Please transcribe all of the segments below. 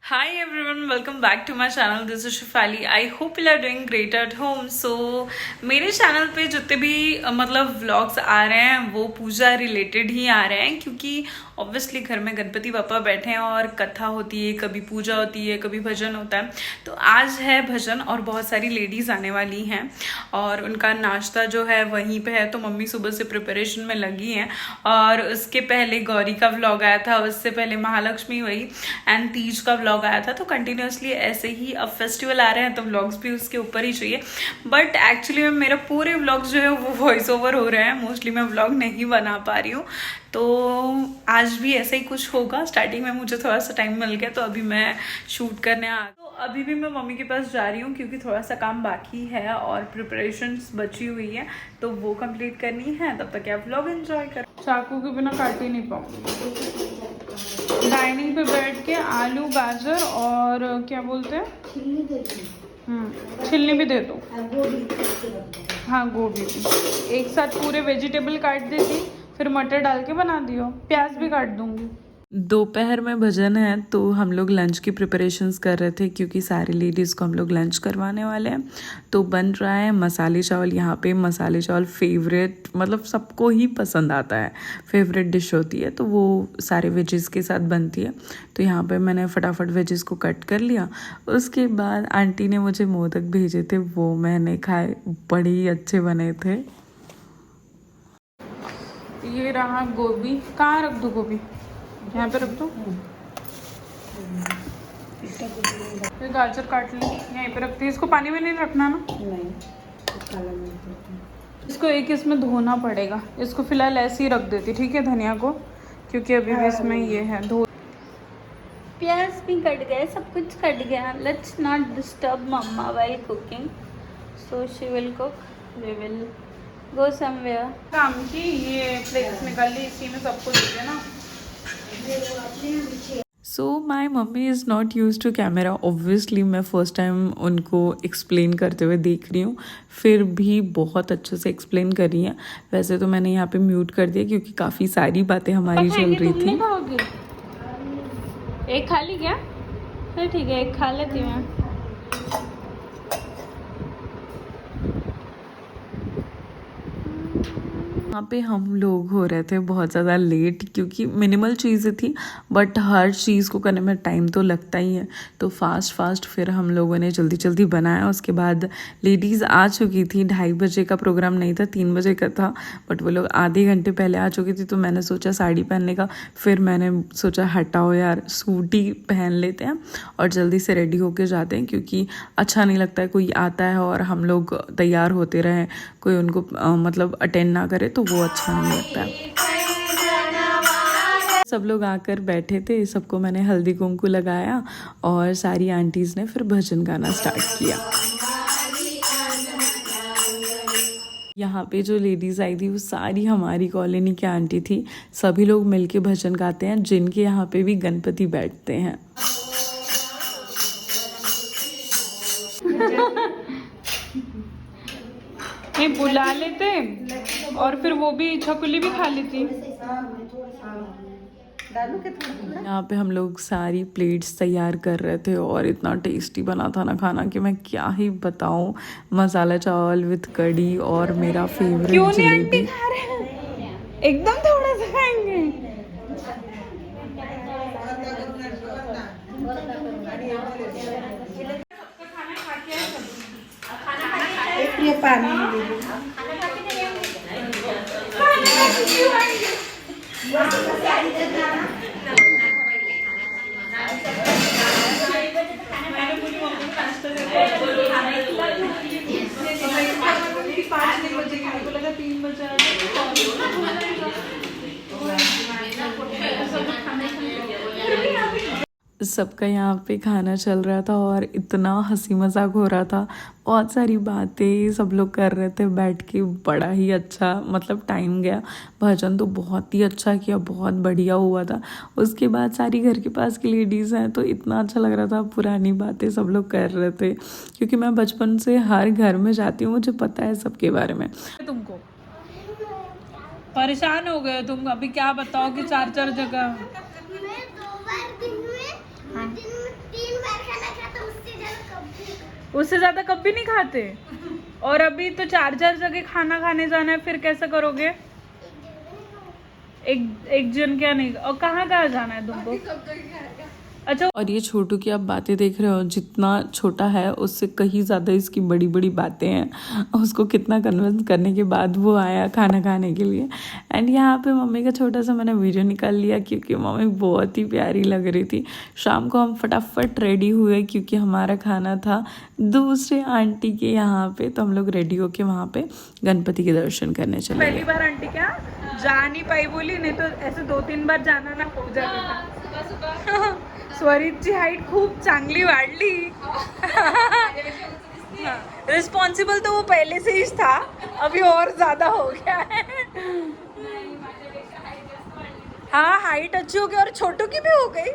Hi everyone, welcome back to my channel. This is Shifali. I hope you are doing great at home. So मेरे channel पे जितने भी मतलब vlogs आ रहे हैं वो पूजा रिलेटेड ही आ रहे हैं, क्योंकि ऑब्वियसली घर में गणपति पापा बैठे हैं और कथा होती है, कभी पूजा होती है, कभी भजन होता है। तो आज है भजन और बहुत सारी लेडीज़ आने वाली हैं और उनका नाश्ता जो है वहीं पे है। तो मम्मी सुबह से प्रिपरेशन में लगी हैं और उसके पहले गौरी का व्लॉग आया था, उससे पहले महालक्ष्मी हुई एंड तीज का व्लॉग आया था। तो कंटिन्यूसली ऐसे ही अब फेस्टिवल आ रहे हैं तो व्लॉग्स भी उसके ऊपर ही चाहिए। बट एक्चुअली में मेरा पूरे व्लॉग्स जो है वो वॉइस ओवर हो रहे हैं, मोस्टली मैं व्लॉग नहीं बना पा रही हूँ। तो आज भी ऐसा ही कुछ होगा। स्टार्टिंग में मुझे थोड़ा सा टाइम मिल गया तो अभी मैं शूट करने आ, तो अभी भी मैं मम्मी के पास जा रही हूँ क्योंकि थोड़ा सा काम बाकी है और प्रिपरेशंस बची हुई है तो वो कंप्लीट करनी है। तब तक आप व्लॉग एंजॉय करो। चाकू के बिना काट ही नहीं पाऊंगी। डाइनिंग पे बैठ के आलू गाजर और क्या बोलते हैं छिलनी भी दे दो। हाँ गोभी भी एक साथ पूरे वेजिटेबल काट देती, फिर मटर डाल के बना दियो, प्याज भी काट दूंगी। दोपहर में भजन है तो हम लोग लंच की प्रिपरेशंस कर रहे थे क्योंकि सारी लेडीज़ को हम लोग लंच करवाने वाले हैं। तो बन रहा है मसाले चावल। यहाँ पे मसाले चावल फेवरेट, मतलब सबको ही पसंद आता है, फेवरेट डिश होती है। तो वो सारे वेजेस के साथ बनती है। तो यहाँ पे मैंने फटाफट वेजेस को कट कर लिया। उसके बाद आंटी ने मुझे मोदक भेजे थे, वो मैंने खाए, बड़े ही अच्छे बने थे। ये रहा गोभी। कहाँ रख दो गोभी? यहाँ पे रख दो। ये गाजर काट ली, यहीं पे रखती है। इसको पानी में नहीं रखना ना? नहीं, इसको एक इसमें धोना पड़ेगा। इसको फिलहाल ऐसे ही रख देती, ठीक है, धनिया को, क्योंकि अभी भी इसमें ये है धो। प्याज भी कट गए, सब कुछ कट गया। Let's not disturb mama while cooking, so she will cook, we will go somewhere. काम की ये प्लेट्स निकाल ली, इसी में सबको दे देना। So my mummy is not use to camera. Obviously मैं फ़र्स्ट टाइम उनको एक्सप्लेन करते हुए देख रही हूँ, फिर भी बहुत अच्छे से एक्सप्लेन कर रही हैं। वैसे तो मैंने यहाँ पे म्यूट कर दिया क्योंकि काफ़ी सारी बातें हमारी चल रही थी। एक खा ली क्या? फिर ठीक है, एक खा लेती हूँ मैं। यहाँ पे हम लोग हो रहे थे बहुत ज़्यादा लेट क्योंकि मिनिमल चीज़ें थी, बट हर चीज़ को करने में टाइम तो लगता ही है। तो फास्ट फिर हम लोगों ने जल्दी जल्दी बनाया। उसके बाद लेडीज़ आ चुकी थी। 2:30 बजे का प्रोग्राम नहीं था, 3 बजे का था, बट वो लोग आधे घंटे पहले आ चुकी थी। तो मैंने सोचा साड़ी पहनने का, फिर मैंने सोचा हटाओ यार, सूट ही पहन लेते हैं और जल्दी से रेडी होके जाते हैं, क्योंकि अच्छा नहीं लगता है कोई आता है और हम लोग तैयार होते रहें, कोई उनको मतलब अटेंड ना करे तो वो अच्छा नहीं लगता है। सब लोग आकर बैठे थे, सबको मैंने हल्दी कुमकुम लगाया और सारी आंटीज़ ने फिर भजन गाना स्टार्ट किया। यहाँ पे जो लेडीज़ आई थी वो सारी हमारी कॉलोनी की आंटी थी। सभी लोग मिलके भजन गाते हैं, जिनके यहाँ पे भी गणपति बैठते हैं। ये बुला लेते और फिर वो भी छकुली भी खा लेती। यहाँ पे हम लोग सारी प्लेट्स तैयार कर रहे थे और इतना टेस्टी बना था ना खाना कि मैं क्या ही बताऊँ। मसाला चावल विद कड़ी और मेरा फेवरेट जलेबी। एकदम थोड़ा सा खाएंगे। सबका यहाँ पे खाना चल रहा था और इतना हंसी मजाक हो रहा था, बहुत सारी बातें सब लोग कर रहे थे बैठ के। बड़ा ही अच्छा मतलब टाइम गया। भजन तो बहुत ही अच्छा किया, बहुत बढ़िया हुआ था। उसके बाद सारी घर के पास की लेडीज़ हैं तो इतना अच्छा लग रहा था, पुरानी बातें सब लोग कर रहे थे, क्योंकि मैं बचपन से हर घर में जाती हूँ, मुझे पता है सबके बारे में। तुमको परेशान हो गए तुम, अभी क्या बताओ कि 4 जगह। उससे ज्यादा कभी नहीं खाते। और अभी तो 4 जगह खाना खाने जाना है, फिर कैसे करोगे? एक जन क्या नहीं। और कहाँ कहाँ जाना है तुमको? अच्छा। और ये छोटू की आप बातें देख रहे हो, जितना छोटा है उससे कहीं ज़्यादा इसकी बड़ी बड़ी बातें हैं। उसको कितना कन्विंस करने के बाद वो आया खाना खाने के लिए। एंड यहाँ पे मम्मी का छोटा सा मैंने वीडियो निकाल लिया, क्योंकि मम्मी बहुत ही प्यारी लग रही थी। शाम को हम फटाफट रेडी हुए, क्योंकि हमारा खाना था दूसरे आंटी के यहाँ पे, तो हम लोग रेडी होके वहाँ पे गणपति के दर्शन करने चले। पहली बार आंटी क्या जा नहीं पाई बोली, नहीं तो ऐसे 2-3 बार जाना ना हो जाता था। स्वरितची हाईट खूप चांगली वाढली। रिस्पॉन्सिबल तो वो पहले से ही था, अभी और ज्यादा हो गया है। हाँ हाइट अच्छी हो गई और छोटू की भी हो गई।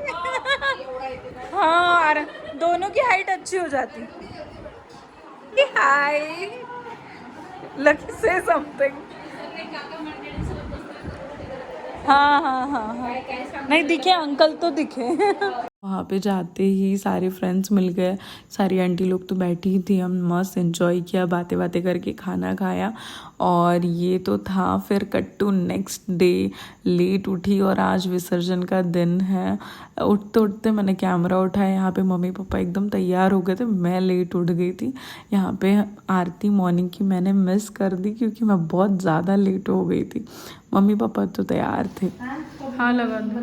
हाँ और दोनों की हाइट अच्छी हो जाती। हाय लकी से समथिंग। हाँ हाँ हाँ हाँ नहीं दिखे, अंकल तो दिखे। वहाँ पे जाते ही सारे फ्रेंड्स मिल गए, सारी आंटी लोग तो बैठी ही थी। हम मस्त एंजॉय किया, बातें बातें करके खाना खाया। और ये तो था। फिर cut to next day, late उठी और आज विसर्जन का दिन है। उठते उठते मैंने कैमरा उठाया, यहाँ पे मम्मी पापा एकदम तैयार हो गए थे, मैं लेट उठ गई थी। यहाँ पे आरती मॉर्निंग की मैंने मिस कर दी, क्योंकि मैं बहुत ज़्यादा लेट हो गई थी। मम्मी पापा तो तैयार थे। हाँ लगा दो।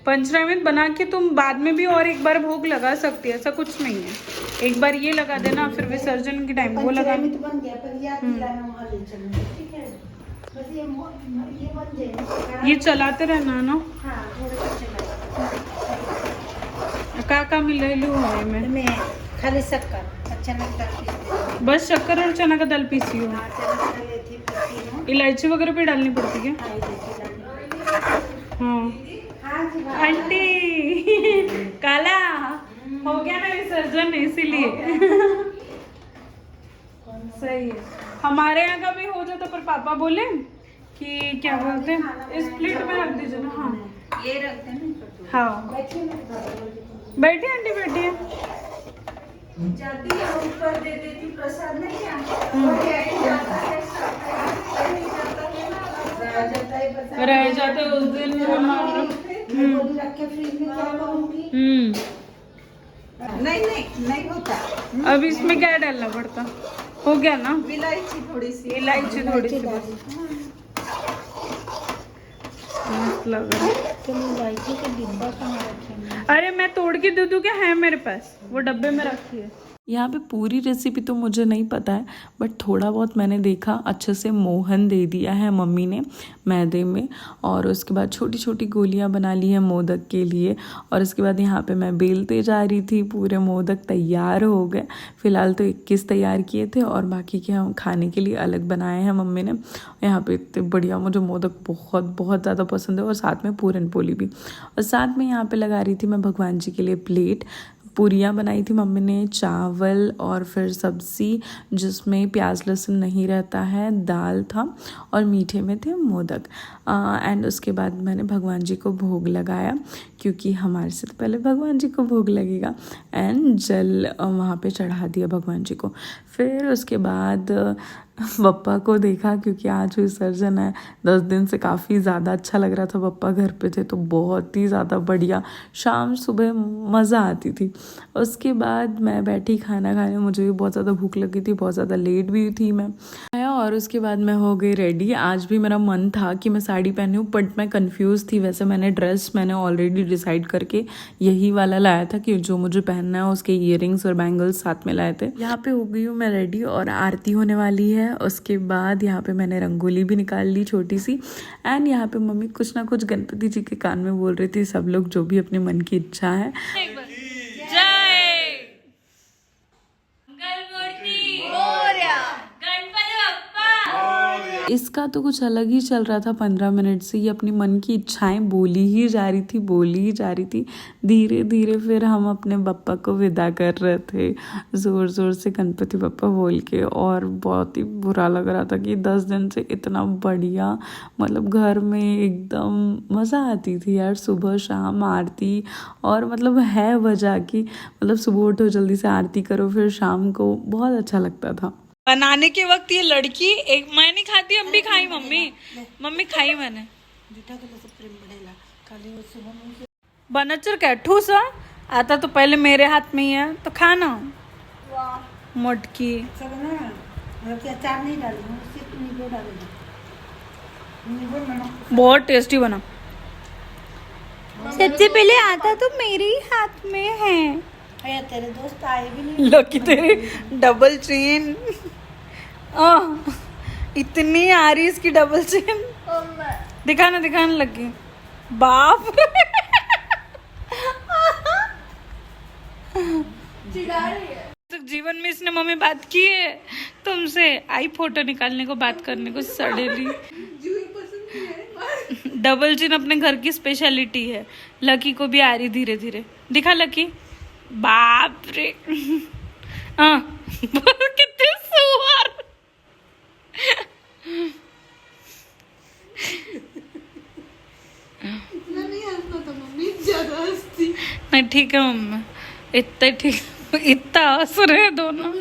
पंचरामित बना के तुम बाद में भी और एक बार भोग लगा सकती है, ऐसा कुछ नहीं है। एक बार ये लगा देना, फिर विसर्जन के टाइम वो लगा। ये चलाते रहना ना। का मिलेलू है मैं खाली शक्कर, चना का दाल, बस शक्कर और चना का दाल पीसी हो। इलायची वगैरह भी डालनी पड़ती है? हाँ आंटी काला हो गया ना विसर्जन, इसीलिए। सही है। हमारे यहाँ का भी हो जाता, पर पापा बोले कि क्या बोलते हैं, इस प्लेट में रख दीजिए ना। हाँ ये रखते हैं। हाँ बैठिए आंटी बैठिए। जाती है ऊपर दे देती प्रसाद में क्या रह जाते उस दिन। रख के फ्रिज में क्या करूंगी? नहीं होता। अब इसमें क्या डालना पड़ता? हो गया ना? इलायची थोड़ी सी मस्त लग रहा है। इलायची का डिब्बा कहाँ रखेंगे? अरे मैं तोड़ के दे दूं क्या? है मेरे पास, वो डब्बे में रखी है। यहाँ पे पूरी रेसिपी तो मुझे नहीं पता है, बट थोड़ा बहुत मैंने देखा। अच्छे से मोहन दे दिया है मम्मी ने मैदे में, और उसके बाद छोटी छोटी गोलियाँ बना ली हैं मोदक के लिए। और उसके बाद यहाँ पे मैं बेलते जा रही थी, पूरे मोदक तैयार हो गए। फ़िलहाल तो 21 तैयार किए थे, और बाकी के हम खाने के लिए अलग बनाए हैं मम्मी ने। यहाँ पे इतने बढ़िया, मुझे मोदक बहुत बहुत ज़्यादा पसंद है, और साथ में पूरन पोली भी। और साथ में यहाँ पे लगा रही थी मैं भगवान जी के लिए प्लेट। पूरियाँ बनाई थी मम्मी ने, चावल और फिर सब्ज़ी जिसमें प्याज लहसुन नहीं रहता है, दाल था, और मीठे में थे मोदक। एंड उसके बाद मैंने भगवान जी को भोग लगाया, क्योंकि हमारे से तो पहले भगवान जी को भोग लगेगा। एंड जल वहाँ पे चढ़ा दिया भगवान जी को। फिर उसके बाद पप्पा को देखा, क्योंकि आज विसर्जन है। 10 दिन से काफ़ी ज़्यादा अच्छा लग रहा था, पप्पा घर पे थे तो बहुत ही ज़्यादा बढ़िया। शाम सुबह मज़ा आती थी। उसके बाद मैं बैठी खाना खाने, मुझे भी बहुत ज़्यादा भूख लगी थी, बहुत ज़्यादा लेट भी थी मैं। और उसके बाद मैं हो गई रेडी। आज भी मेरा मन था कि मैं साड़ी पहनूं, बट मैं कंफ्यूज थी। वैसे मैंने ऑलरेडी डिसाइड करके यही वाला लाया था कि जो मुझे पहनना है, उसके ईयरिंग्स और बैंगल्स साथ में लाए थे। यहाँ पे हो गई हूँ मैं रेडी, और आरती होने वाली है। उसके बाद यहाँ पे मैंने रंगोली भी निकाल ली छोटी सी। एंड यहाँ पे मम्मी कुछ ना कुछ गणपति जी के कान में बोल रही थी, सब लोग जो भी अपने मन की इच्छा है। इसका तो कुछ अलग ही चल रहा था। 15 मिनट से ये अपनी मन की इच्छाएं बोली ही जा रही थी। धीरे धीरे फिर हम अपने बप्पा को विदा कर रहे थे ज़ोर ज़ोर से गणपति बप्पा बोल के। और बहुत ही बुरा लग रहा था कि 10 दिन से इतना बढ़िया मतलब घर में एकदम मज़ा आती थी यार, सुबह शाम आरती। और मतलब है वजह कि मतलब सुबह उठो जल्दी से आरती करो, फिर शाम को बहुत अच्छा लगता था। बनाने के वक्त ये लड़की एक मैं नहीं खाती, अब भी खाई मम्मी खाई मैंने। बनचर कैठू सा आता तो पहले मेरे हाथ में ही है तो खाना मोटकी। अचार नहीं डालूंगा, सिर्फ नींबू डालूंगा। बहुत टेस्टी बना। सबसे पहले आता तो मेरे ही हाथ में है। भैया तेरे दोस्त आए भी नहीं। लकी तेरी डबल चेन इतनी आ रही इसकी डबल चेन। दिखाने लगी बाप चिढ़ा रही है। तो जीवन में इसने मम्मी बात की है तुमसे, आई फोटो निकालने को बात करने को सड़ेली। डबल चिन अपने घर की स्पेशलिटी है। लकी को भी आ रही धीरे धीरे। दिखा लकी, बाप रे कितने सुअर। इतना नहीं हंसना था मम्मी, ज्यादा हंसती। नहीं ठीक है मम्मी, इतना ठीक, इतना हंस रहे दोनों।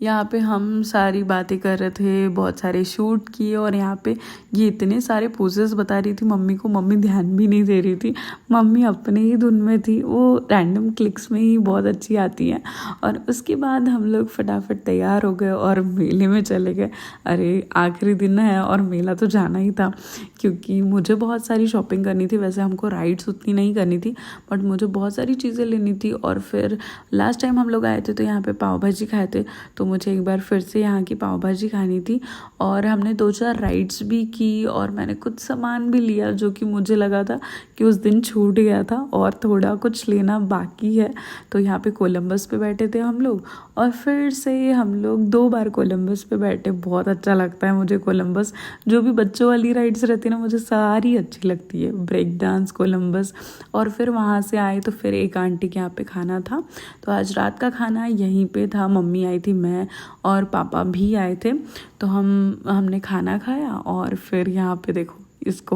यहाँ पे हम सारी बातें कर रहे थे, बहुत सारे शूट किए। और यहाँ पे ये इतने सारे पोजेस बता रही थी मम्मी को, मम्मी ध्यान भी नहीं दे रही थी। मम्मी अपने ही धुन में थी, वो रैंडम क्लिक्स में ही बहुत अच्छी आती हैं। और उसके बाद हम लोग फटाफट तैयार हो गए और मेले में चले गए। अरे आखिरी दिन है और मेला तो जाना ही था, क्योंकि मुझे बहुत सारी शॉपिंग करनी थी। वैसे हमको राइड्स उतनी नहीं करनी थी, बट मुझे बहुत सारी चीज़ें लेनी थी। और फिर लास्ट टाइम हम लोग आए थे तो यहाँ पे पाव भाजी खाए थे, तो मुझे एक बार फिर से यहाँ की पाव भाजी खानी थी। और हमने 2-4 राइड्स भी की और मैंने कुछ सामान भी लिया जो कि मुझे लगा था कि उस दिन छूट गया था और थोड़ा कुछ लेना बाकी है। तो यहाँ पे कोलंबस पे बैठे थे हम लोग और फिर से हम लोग 2 बार कोलंबस पे बैठे। बहुत अच्छा लगता है मुझे कोलंबस। जो भी बच्चों वाली राइड्स रहती है ना, मुझे सारी अच्छी लगती है, ब्रेक डांस, कोलंबस। और फिर वहाँ से आए तो फिर एक आंटी के यहाँ पे खाना था, तो आज रात का खाना यहीं पे था। मम्मी आई थी, मैं और पापा भी आए थे, तो हमने खाना खाया। और फिर यहाँ पे देखो इसको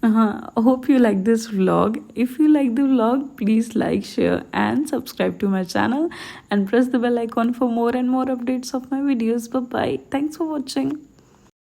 हाँ, hope you like this vlog. If you like the vlog please like, share and subscribe to my channel and press the bell icon for more and more updates of my videos. Bye bye, thanks for watching.